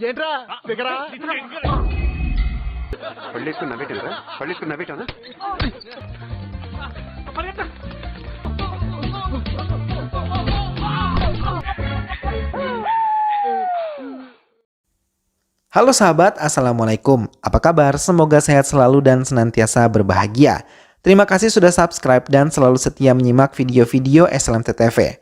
ఏంట్రా దగ్గర పళ్ళేసుకుని నవ్వేటనా Halo sahabat, Assalamualaikum. Apa kabar? Semoga sehat selalu dan senantiasa berbahagia. Terima kasih sudah subscribe dan selalu setia menyimak video-video SLMT TV.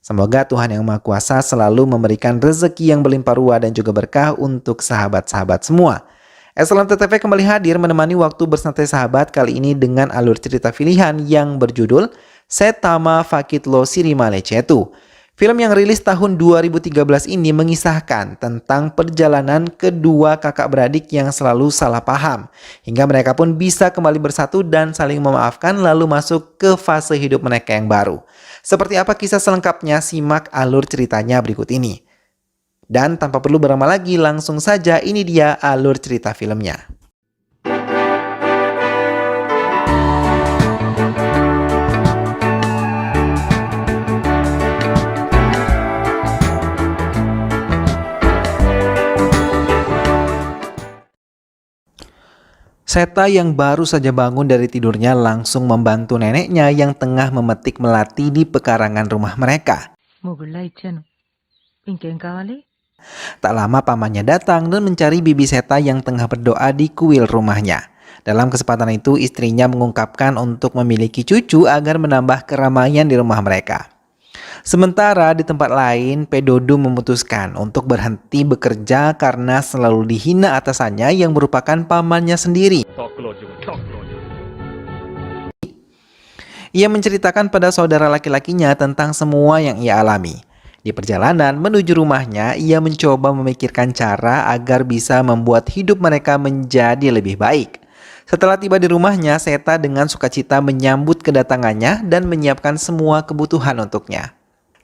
Semoga Tuhan Yang Maha Kuasa selalu memberikan rezeki yang berlimpah ruah dan juga berkah untuk sahabat-sahabat semua. SLMT TV kembali hadir menemani waktu bersantai sahabat kali ini dengan alur cerita pilihan yang berjudul Setama Fakitlo Sirimale Cetu. Film yang rilis tahun 2013 ini mengisahkan tentang perjalanan kedua kakak beradik yang selalu salah paham, hingga mereka pun bisa kembali bersatu dan saling memaafkan lalu masuk ke fase hidup mereka yang baru. Seperti apa kisah selengkapnya, simak alur ceritanya berikut ini. Dan tanpa perlu berlama lagi, langsung saja ini dia alur cerita filmnya. Seta yang baru saja bangun dari tidurnya langsung membantu neneknya yang tengah memetik melati di pekarangan rumah mereka. Tak lama pamannya datang dan mencari bibi Seta yang tengah berdoa di kuil rumahnya. Dalam kesempatan itu istrinya mengungkapkan untuk memiliki cucu agar menambah keramaian di rumah mereka. Sementara di tempat lain, Pedodu memutuskan untuk berhenti bekerja karena selalu dihina atasannya yang merupakan pamannya sendiri. Ia menceritakan pada saudara laki-lakinya tentang semua yang ia alami. Di perjalanan menuju rumahnya, ia mencoba memikirkan cara agar bisa membuat hidup mereka menjadi lebih baik. Setelah tiba di rumahnya, Seta dengan sukacita menyambut kedatangannya dan menyiapkan semua kebutuhan untuknya.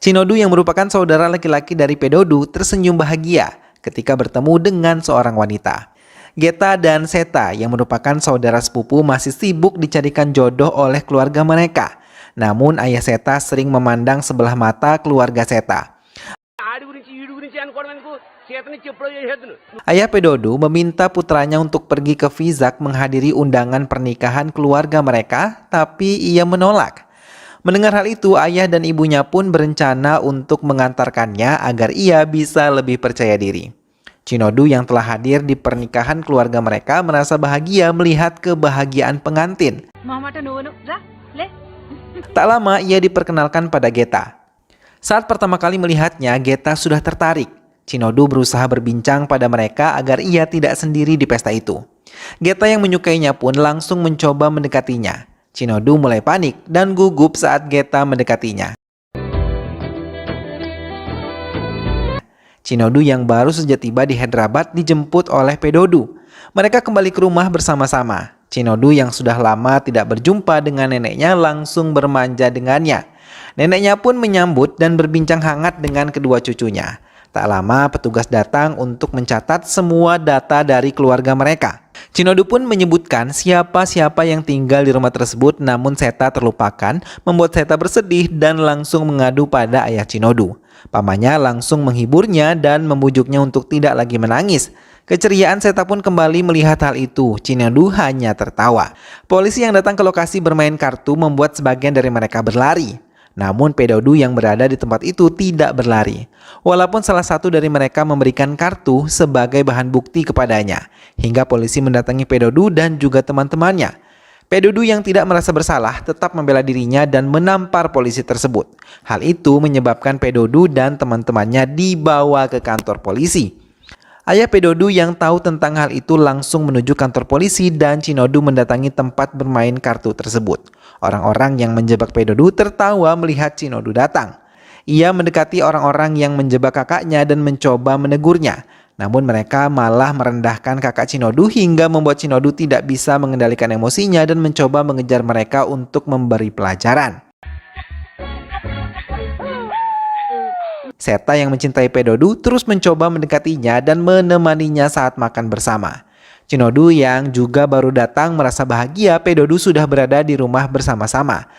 Cinodu yang merupakan saudara laki-laki dari Pedodu tersenyum bahagia ketika bertemu dengan seorang wanita. Geta dan Seta yang merupakan saudara sepupu masih sibuk dicarikan jodoh oleh keluarga mereka. Namun ayah Seta sering memandang sebelah mata keluarga Seta. Ayah Pedodu meminta putranya untuk pergi ke Vizak menghadiri undangan pernikahan keluarga mereka, tapi ia menolak. Mendengar hal itu, ayah dan ibunya pun berencana untuk mengantarkannya agar ia bisa lebih percaya diri. Cinodu yang telah hadir di pernikahan keluarga mereka merasa bahagia melihat kebahagiaan pengantin. Tak lama ia diperkenalkan pada Geta. Saat pertama kali melihatnya, Geta sudah tertarik. Cinodu berusaha berbincang pada mereka agar ia tidak sendiri di pesta itu. Geta yang menyukainya pun langsung mencoba mendekatinya. Cinodu mulai panik dan gugup saat Geta mendekatinya. Cinodu yang baru saja tiba di Hyderabad dijemput oleh Pedodu. Mereka kembali ke rumah bersama-sama. Cinodu yang sudah lama tidak berjumpa dengan neneknya langsung bermanja dengannya. Neneknya pun menyambut dan berbincang hangat dengan kedua cucunya. Tak lama petugas datang untuk mencatat semua data dari keluarga mereka. Cinodu pun menyebutkan siapa-siapa yang tinggal di rumah tersebut, namun Seta terlupakan, membuat Seta bersedih dan langsung mengadu pada ayah Cinodu. Pamannya langsung menghiburnya dan membujuknya untuk tidak lagi menangis. Keceriaan Seta pun kembali melihat hal itu. Cinodu hanya tertawa. Polisi yang datang ke lokasi bermain kartu membuat sebagian dari mereka berlari. Namun Pedodu yang berada di tempat itu tidak berlari. Walaupun salah satu dari mereka memberikan kartu sebagai bahan bukti kepadanya. Hingga polisi mendatangi Pedodu dan juga teman-temannya. Pedodu yang tidak merasa bersalah tetap membela dirinya dan menampar polisi tersebut. Hal itu menyebabkan Pedodu dan teman-temannya dibawa ke kantor polisi. Ayah Pedodu yang tahu tentang hal itu langsung menuju kantor polisi dan Cinodu mendatangi tempat bermain kartu tersebut. Orang-orang yang menjebak Pedodu tertawa melihat Cinodu datang. Ia mendekati orang-orang yang menjebak kakaknya dan mencoba menegurnya. Namun mereka malah merendahkan kakak Cinodu hingga membuat Cinodu tidak bisa mengendalikan emosinya dan mencoba mengejar mereka untuk memberi pelajaran. Seta yang mencintai Pedodu terus mencoba mendekatinya dan menemaninya saat makan bersama. Cinodu yang juga baru datang merasa bahagia Pedodu sudah berada di rumah bersama-sama.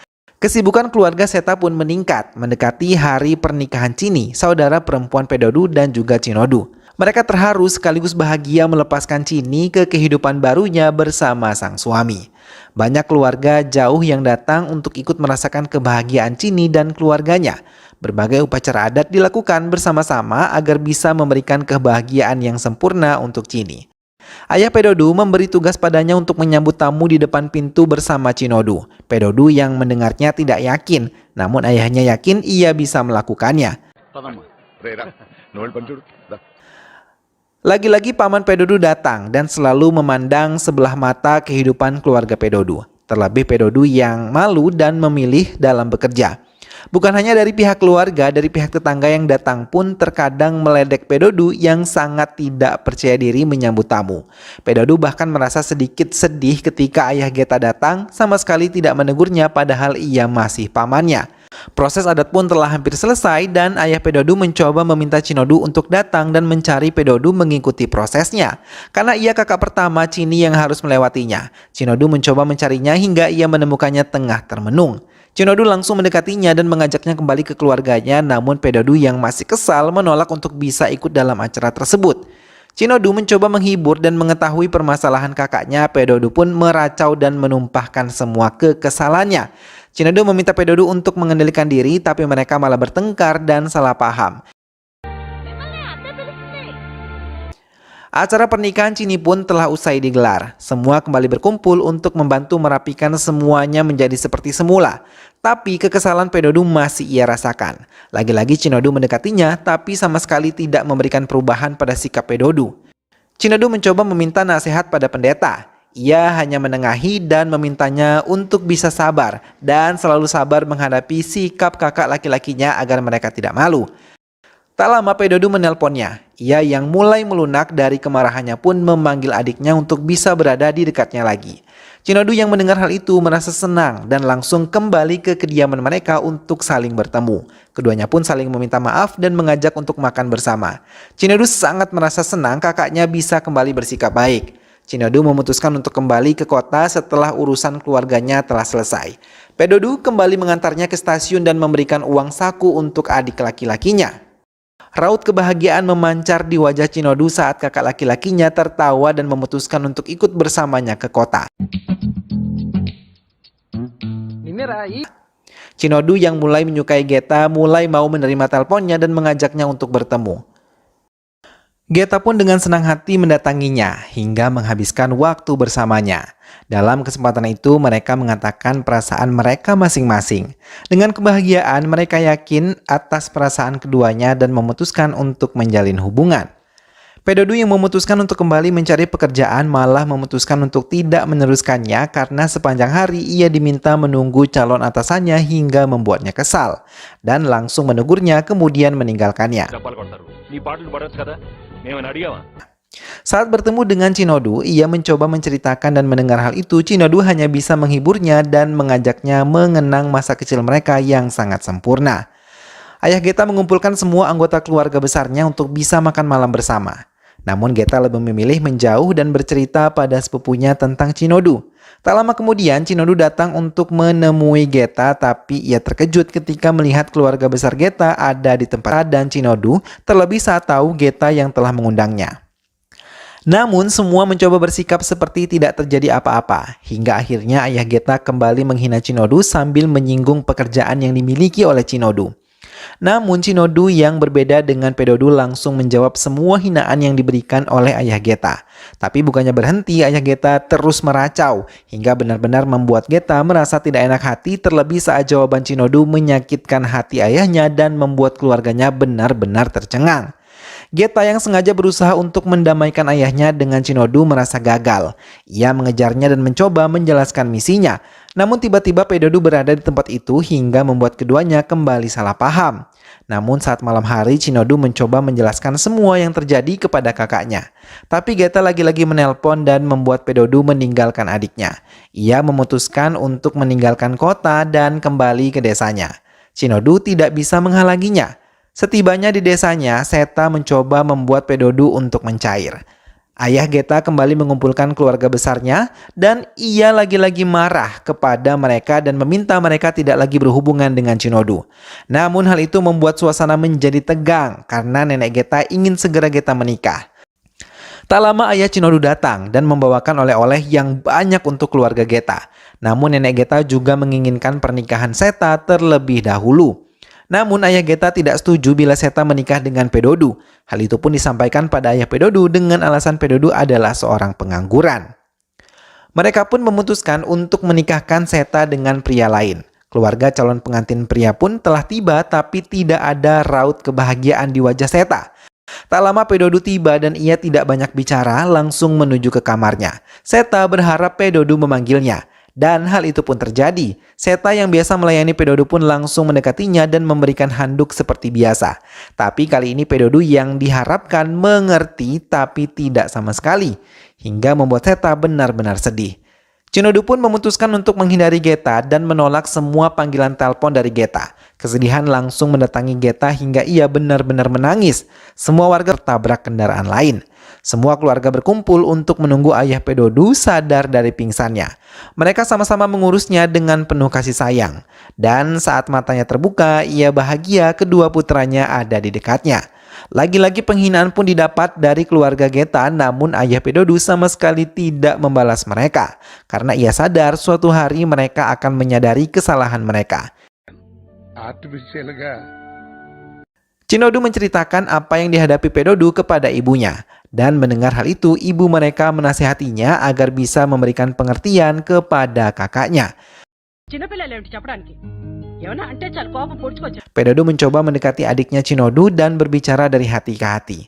Kesibukan keluarga Seta pun meningkat mendekati hari pernikahan Chini, saudara perempuan Pedodu dan juga Chinodu. Mereka terharu sekaligus bahagia melepaskan Chini ke kehidupan barunya bersama sang suami. Banyak keluarga jauh yang datang untuk ikut merasakan kebahagiaan Chini dan keluarganya. Berbagai upacara adat dilakukan bersama-sama agar bisa memberikan kebahagiaan yang sempurna untuk Chini. Ayah Pedodu memberi tugas padanya untuk menyambut tamu di depan pintu bersama Chinodu. Pedodu yang mendengarnya tidak yakin, namun ayahnya yakin ia bisa melakukannya. Lagi-lagi paman Pedodu datang dan selalu memandang sebelah mata kehidupan keluarga Pedodu. Terlebih Pedodu yang malu dan memilih dalam bekerja. Bukan hanya dari pihak keluarga, dari pihak tetangga yang datang pun terkadang meledek Pedodu yang sangat tidak percaya diri menyambut tamu. Pedodu bahkan merasa sedikit sedih ketika ayah Geta datang, sama sekali tidak menegurnya padahal ia masih pamannya. Proses adat pun telah hampir selesai dan ayah Pedodu mencoba meminta Chinodu untuk datang dan mencari Pedodu mengikuti prosesnya. Karena ia kakak pertama Chini yang harus melewatinya. Chinodu mencoba mencarinya hingga ia menemukannya tengah termenung. Chinodu langsung mendekatinya dan mengajaknya kembali ke keluarganya, namun Pedodu yang masih kesal menolak untuk bisa ikut dalam acara tersebut. Chinodu mencoba menghibur dan mengetahui permasalahan kakaknya. Pedodu pun meracau dan menumpahkan semua kekesalannya. Chinodu meminta Pedodu untuk mengendalikan diri, tapi mereka malah bertengkar dan salah paham. Acara pernikahan Chini pun telah usai digelar. Semua kembali berkumpul untuk membantu merapikan semuanya menjadi seperti semula. Tapi kekesalan Pedodu masih ia rasakan. Lagi-lagi Chinodu mendekatinya, tapi sama sekali tidak memberikan perubahan pada sikap Pedodu. Chinodu mencoba meminta nasihat pada pendeta. Ia hanya menengahi dan memintanya untuk bisa sabar dan selalu sabar menghadapi sikap kakak laki-lakinya agar mereka tidak malu. Tak lama Pedodu menelponnya. Ia yang mulai melunak dari kemarahannya pun memanggil adiknya untuk bisa berada di dekatnya lagi. Chinodu yang mendengar hal itu merasa senang dan langsung kembali ke kediaman mereka untuk saling bertemu. Keduanya pun saling meminta maaf dan mengajak untuk makan bersama. Chinodu sangat merasa senang kakaknya bisa kembali bersikap baik. Chinodu memutuskan untuk kembali ke kota setelah urusan keluarganya telah selesai. Pedodu kembali mengantarnya ke stasiun dan memberikan uang saku untuk adik laki-lakinya. Raut kebahagiaan memancar di wajah Chinodu saat kakak laki-lakinya tertawa dan memutuskan untuk ikut bersamanya ke kota. Chinodu yang mulai menyukai Geta mulai mau menerima teleponnya dan mengajaknya untuk bertemu. Geta pun dengan senang hati mendatanginya hingga menghabiskan waktu bersamanya. Dalam kesempatan itu mereka mengatakan perasaan mereka masing-masing. Dengan kebahagiaan mereka yakin atas perasaan keduanya dan memutuskan untuk menjalin hubungan. Pedodu yang memutuskan untuk kembali mencari pekerjaan malah memutuskan untuk tidak meneruskannya karena sepanjang hari ia diminta menunggu calon atasannya hingga membuatnya kesal. Dan langsung menegurnya kemudian meninggalkannya. Saat bertemu dengan Chinodu, ia mencoba menceritakan dan mendengar hal itu. Chinodu hanya bisa menghiburnya dan mengajaknya mengenang masa kecil mereka yang sangat sempurna. Ayah Geta mengumpulkan semua anggota keluarga besarnya untuk bisa makan malam bersama. Namun Geta lebih memilih menjauh dan bercerita pada sepupunya tentang Chinodu. Tak lama kemudian Chinodu datang untuk menemui Geta, tapi ia terkejut ketika melihat keluarga besar Geta ada di tempat dan Chinodu, terlebih saat tahu Geta yang telah mengundangnya. Namun semua mencoba bersikap seperti tidak terjadi apa-apa, hingga akhirnya ayah Geta kembali menghina Chinodu sambil menyinggung pekerjaan yang dimiliki oleh Chinodu. Namun Chinodu yang berbeda dengan Pedodu langsung menjawab semua hinaan yang diberikan oleh ayah Geta. Tapi bukannya berhenti, ayah Geta terus meracau hingga benar-benar membuat Geta merasa tidak enak hati, terlebih saat jawaban Chinodu menyakitkan hati ayahnya dan membuat keluarganya benar-benar tercengang. Geta yang sengaja berusaha untuk mendamaikan ayahnya dengan Chinodu merasa gagal. Ia mengejarnya dan mencoba menjelaskan misinya. Namun tiba-tiba Pedodu berada di tempat itu hingga membuat keduanya kembali salah paham. Namun saat malam hari Chinodu mencoba menjelaskan semua yang terjadi kepada kakaknya. Tapi Geta lagi-lagi menelpon dan membuat Pedodu meninggalkan adiknya. Ia memutuskan untuk meninggalkan kota dan kembali ke desanya. Chinodu tidak bisa menghalanginya. Setibanya di desanya, Seta mencoba membuat Pedodu untuk mencair. Ayah Geta kembali mengumpulkan keluarga besarnya dan ia lagi-lagi marah kepada mereka dan meminta mereka tidak lagi berhubungan dengan Shinodu. Namun hal itu membuat suasana menjadi tegang karena nenek Geta ingin segera Geta menikah. Tak lama ayah Shinodu datang dan membawakan oleh-oleh yang banyak untuk keluarga Geta. Namun nenek Geta juga menginginkan pernikahan Seta terlebih dahulu. Namun ayah Geta tidak setuju bila Seta menikah dengan Pedodu. Hal itu pun disampaikan pada ayah Pedodu dengan alasan Pedodu adalah seorang pengangguran. Mereka pun memutuskan untuk menikahkan Seta dengan pria lain. Keluarga calon pengantin pria pun telah tiba tapi tidak ada raut kebahagiaan di wajah Seta. Tak lama Pedodu tiba dan ia tidak banyak bicara, langsung menuju ke kamarnya. Seta berharap Pedodu memanggilnya. Dan hal itu pun terjadi. Seta yang biasa melayani Pedodu pun langsung mendekatinya dan memberikan handuk seperti biasa. Tapi kali ini Pedodu yang diharapkan mengerti tapi tidak sama sekali. Hingga membuat Seta benar-benar sedih. Shinodu pun memutuskan untuk menghindari Geta dan menolak semua panggilan telepon dari Geta. Kesedihan langsung mendatangi Geta hingga ia benar-benar menangis. Semua warga tertabrak kendaraan lain. Semua keluarga berkumpul untuk menunggu ayah Pedodu sadar dari pingsannya. Mereka sama-sama mengurusnya dengan penuh kasih sayang. Dan saat matanya terbuka, ia bahagia kedua putranya ada di dekatnya. Lagi-lagi penghinaan pun didapat dari keluarga Geta, namun ayah Pedodu sama sekali tidak membalas mereka. Karena ia sadar suatu hari mereka akan menyadari kesalahan mereka. Shinodu menceritakan apa yang dihadapi Pedodu kepada ibunya. Dan mendengar hal itu, ibu mereka menasihatinya agar bisa memberikan pengertian kepada kakaknya. Pedodu mencoba mendekati adiknya Shinodu dan berbicara dari hati ke hati.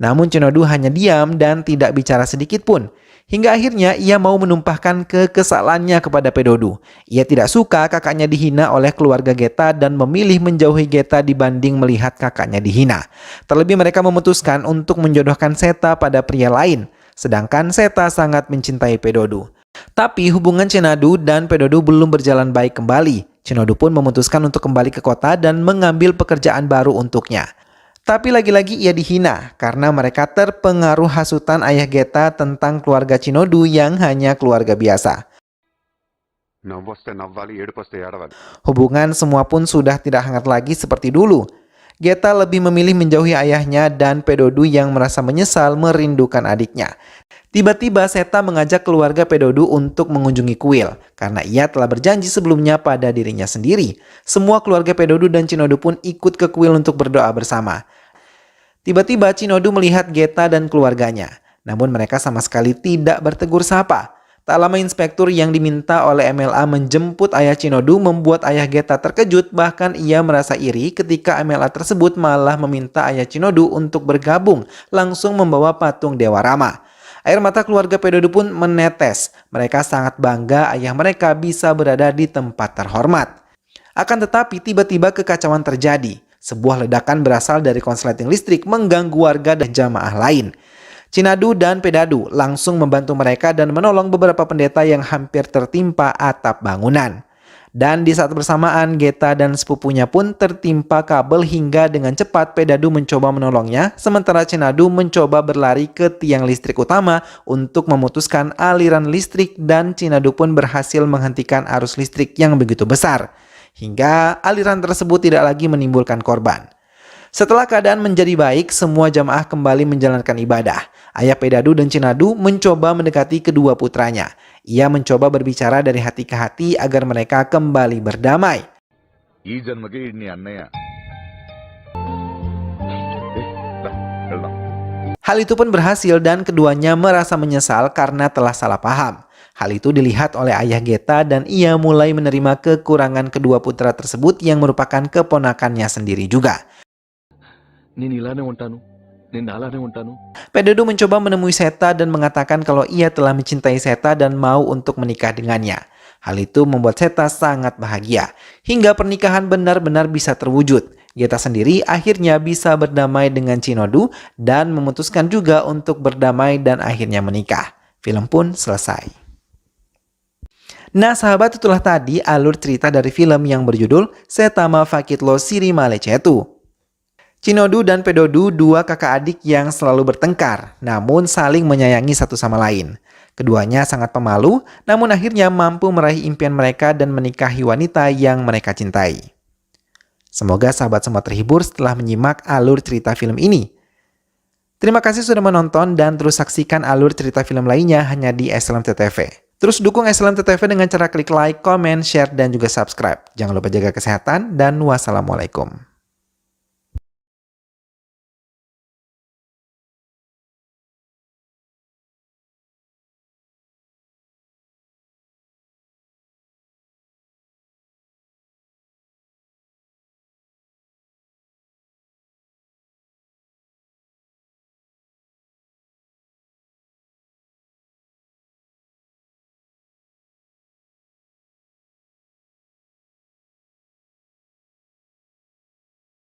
Namun Shinodu hanya diam dan tidak bicara sedikit pun. Hingga akhirnya ia mau menumpahkan kekesalannya kepada Pedodu. Ia tidak suka kakaknya dihina oleh keluarga Geta dan memilih menjauhi Geta dibanding melihat kakaknya dihina. Terlebih mereka memutuskan untuk menjodohkan Seta pada pria lain. Sedangkan Seta sangat mencintai Pedodu. Tapi hubungan Shinodu dan Pedodu belum berjalan baik kembali. Shinodu pun memutuskan untuk kembali ke kota dan mengambil pekerjaan baru untuknya. Tapi lagi-lagi ia dihina karena mereka terpengaruh hasutan ayah Geta tentang keluarga Shinodu yang hanya keluarga biasa. Hubungan semua pun sudah tidak hangat lagi seperti dulu. Geta lebih memilih menjauhi ayahnya dan Pedodu yang merasa menyesal merindukan adiknya. Tiba-tiba Seta mengajak keluarga Pedodu untuk mengunjungi kuil karena ia telah berjanji sebelumnya pada dirinya sendiri. Semua keluarga Pedodu dan Shinodu pun ikut ke kuil untuk berdoa bersama. Tiba-tiba Shinodu melihat Geta dan keluarganya. Namun mereka sama sekali tidak bertegur sapa. Tak lama inspektur yang diminta oleh MLA menjemput ayah Shinodu membuat ayah Geta terkejut, bahkan ia merasa iri ketika MLA tersebut malah meminta ayah Shinodu untuk bergabung, langsung membawa patung Dewa Rama. Air mata keluarga Pedodu pun menetes. Mereka sangat bangga ayah mereka bisa berada di tempat terhormat. Akan tetapi tiba-tiba kekacauan terjadi. Sebuah ledakan berasal dari konsleting listrik mengganggu warga dan jamaah lain. Shinodu dan Pedodu langsung membantu mereka dan menolong beberapa pendeta yang hampir tertimpa atap bangunan. Dan di saat bersamaan Geta dan sepupunya pun tertimpa kabel hingga dengan cepat Pedodu mencoba menolongnya, sementara Shinodu mencoba berlari ke tiang listrik utama untuk memutuskan aliran listrik dan Shinodu pun berhasil menghentikan arus listrik yang begitu besar. Hingga aliran tersebut tidak lagi menimbulkan korban. Setelah keadaan menjadi baik, semua jamaah kembali menjalankan ibadah. Ayah Pedodu dan Shinodu mencoba mendekati kedua putranya. Ia mencoba berbicara dari hati ke hati agar mereka kembali berdamai. Hal itu pun berhasil dan keduanya merasa menyesal karena telah salah paham. Hal itu dilihat oleh ayah Geta dan ia mulai menerima kekurangan kedua putra tersebut yang merupakan keponakannya sendiri juga. Pedodu mencoba menemui Seta dan mengatakan kalau ia telah mencintai Seta dan mau untuk menikah dengannya. Hal itu membuat Seta sangat bahagia, hingga pernikahan benar-benar bisa terwujud. Geta sendiri akhirnya bisa berdamai dengan Shinodu dan memutuskan juga untuk berdamai dan akhirnya menikah. Film pun selesai. Nah sahabat, itulah tadi alur cerita dari film yang berjudul Setama Fakitlo Siri Malecetu. Chinodu dan Pedodu dua kakak adik yang selalu bertengkar, namun saling menyayangi satu sama lain. Keduanya sangat pemalu, namun akhirnya mampu meraih impian mereka dan menikahi wanita yang mereka cintai. Semoga sahabat semua terhibur setelah menyimak alur cerita film ini. Terima kasih sudah menonton dan terus saksikan alur cerita film lainnya hanya di SLMTTV. Terus dukung SLMTTV dengan cara klik like, comment, share, dan juga subscribe. Jangan lupa jaga kesehatan dan wassalamualaikum.